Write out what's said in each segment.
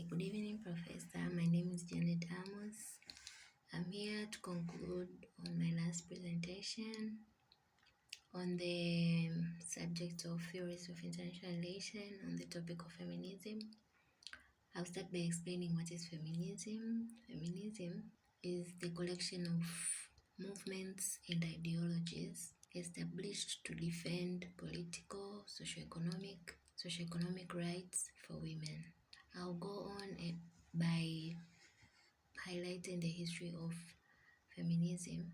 Good evening, Professor. My name is Janet Amos. I'm here to conclude on my last presentation on the subject of theories of international relations on the topic of feminism. I'll start by explaining what is feminism. Feminism is the collection of movements and ideologies established to defend political, socioeconomic rights for women. I'll go on by highlighting the history of feminism,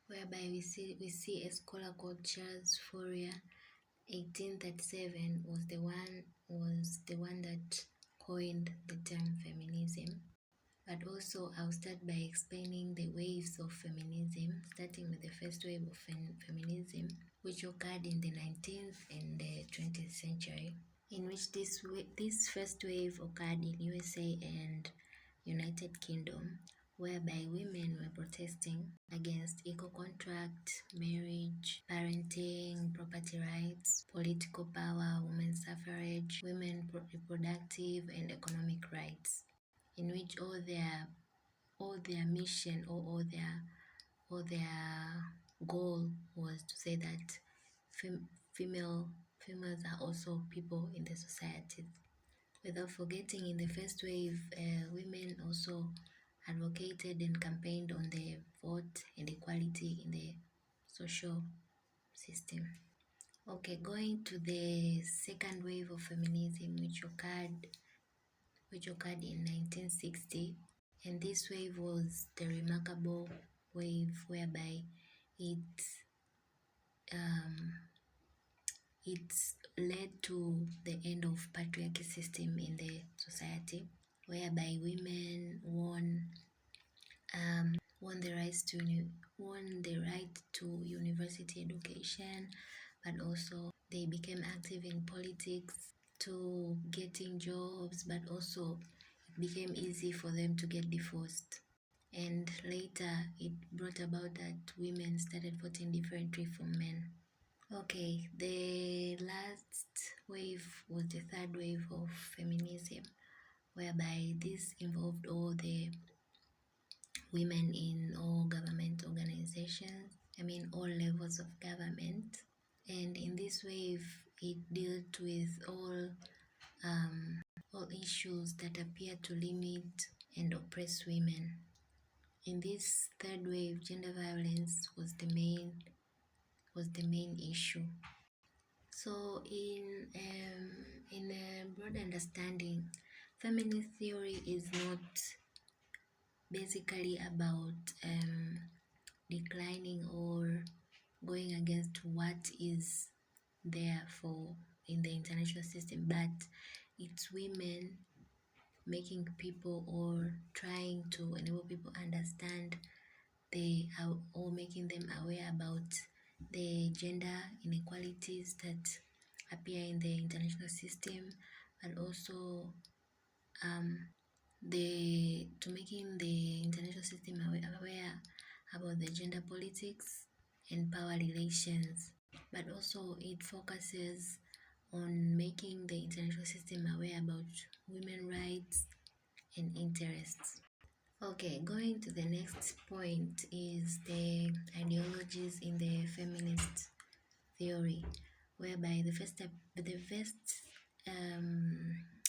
whereby we see a scholar called Charles Fourier. 1837 was the one that coined the term feminism. But also I'll start by explaining the waves of feminism, starting with the first wave of feminism, which occurred in the 19th and the 20th century, in which this first wave occurred in USA and United Kingdom, whereby women were protesting against equal contract, marriage, parenting, property rights, political power, women's suffrage, women reproductive and economic rights, in which all their mission or their goal was to say that females are also people in the society. Without forgetting, in the first wave, women also advocated and campaigned on the vote and equality in the social system. Okay, going to the second wave of feminism, which occurred in 1960, and this wave was the remarkable wave whereby it led to the end of patriarchy system in the society, whereby women won the right to university education, but also they became active in politics to getting jobs, but also it became easy for them to get divorced. And later it brought about that women started voting differently from men. Okay, the last wave was the third wave of feminism, whereby this involved all the women in all government organizations, all levels of government. And in this wave, it dealt with all issues that appear to limit and oppress women. In this third wave, gender violence was the main issue. So in a broad understanding, feminist theory is not basically about declining or going against what is there in the international system, but it's women making people or trying to enable people understand or making them aware about the gender inequalities that appear in the international system, and also to making the international system aware about the gender politics and power relations. But also it focuses on making the international system aware about women's rights and interests. Okay, going to the next point is the ideologies in the feminist theory, whereby the first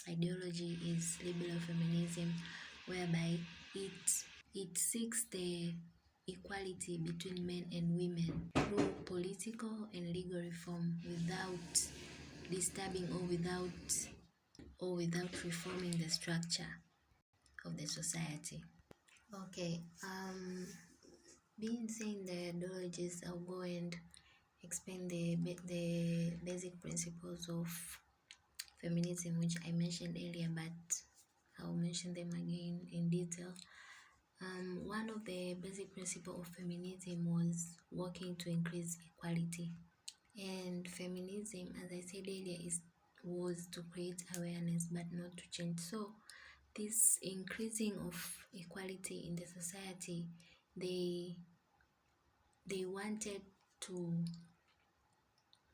ideology is liberal feminism, whereby it seeks the equality between men and women through political and legal reform without disturbing or without reforming the structure of the society. Okay, being saying the ideologies, I'll go and explain the basic principles of feminism, which I mentioned earlier, but I'll mention them again in detail. One of the basic principles of feminism was working to increase equality. And feminism, as I said earlier, was to create awareness but not to change. So this increasing of equality in the society, they wanted to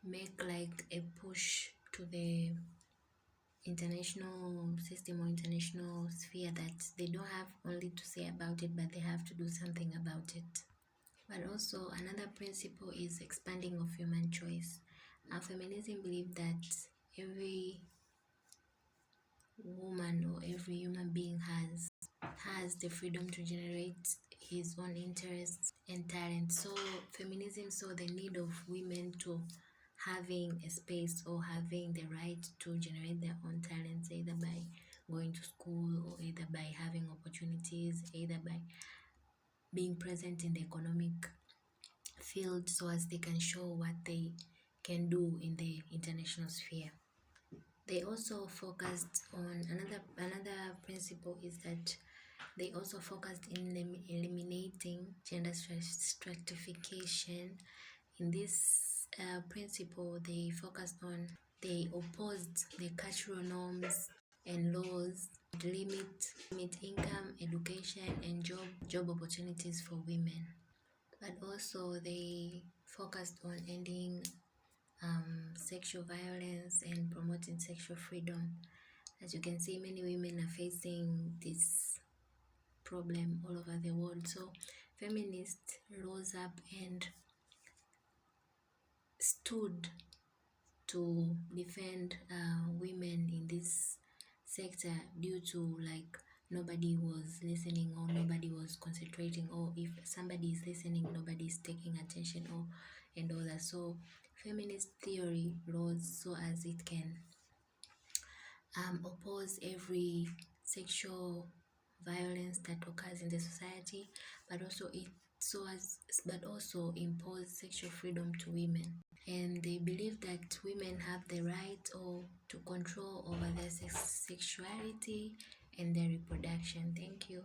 make like a push to the international system or international sphere that they don't have only to say about it, but they have to do something about it. But also another principle is expanding of human choice. Feminism believe that every woman or every human being has the freedom to generate his own interests and talent. So feminism saw the need of women to having a space or having the right to generate their own talents, either by going to school or either by having opportunities, either by being present in the economic field so as they can show what they can do in the international sphere. They also focused on another principle is that they also focused in eliminating gender stratification. In this principle, they opposed the cultural norms and laws that limit income, education, and job opportunities for women. But also they focused on ending sexual violence and promoting sexual freedom. As you can see, many women are facing this problem all over the world. So feminists rose up and stood to defend women in this sector due to like nobody was listening or nobody was concentrating, or if somebody is listening nobody is taking attention, or and all that. So feminist theory rose so as it can oppose every sexual violence that occurs in the society, but also impose sexual freedom to women. And they believe that women have the right or to control over their sexuality and their reproduction. Thank you.